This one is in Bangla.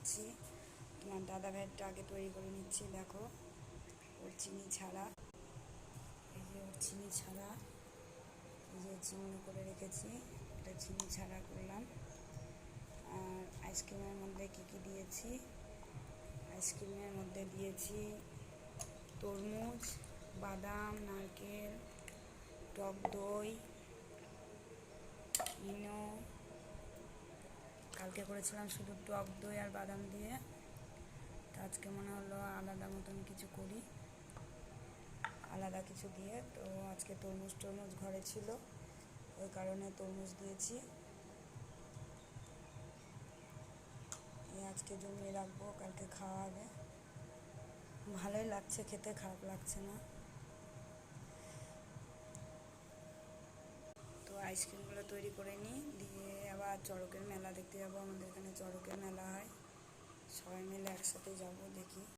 করছি। তোমার দাদা ভাইয়েরটা আগে তৈরি করে নিচ্ছি। দেখো ওর চিনি ছাড়া, এই যে ওর চিনি ছাড়া, এই যে চিনি করে রেখেছি, এটা চিনি ছাড়া করলাম। আর আইসক্রিমের মধ্যে কী কী দিয়েছি, আইসক্রিমের মধ্যে দিয়েছি তরমুজ, বাদাম, নারকেল, টক দই, ইনো। কালকে করেছিলাম শুধু টক দই আর বাদাম দিয়ে, তো আজকে মনে হলো আলাদা মতন কিছু করি, আলাদা কিছু দিয়ে। তো আজকে তরমুজ ঘরে ছিল, ওই কারণে তরমুজ দিয়েছি। আজকে জমিয়ে রাখবো, কালকে খাওয়া হবে। ভালোই লাগছে খেতে, খারাপ লাগছে না। তো আইসক্রিমগুলো তৈরি করে নিই, দিয়ে আবার চড়কের মেলা দেখতে যাবো। আমাদের এখানে চড়কের মেলা হয়, সবাই মিলে একসাথে যাব, দেখি।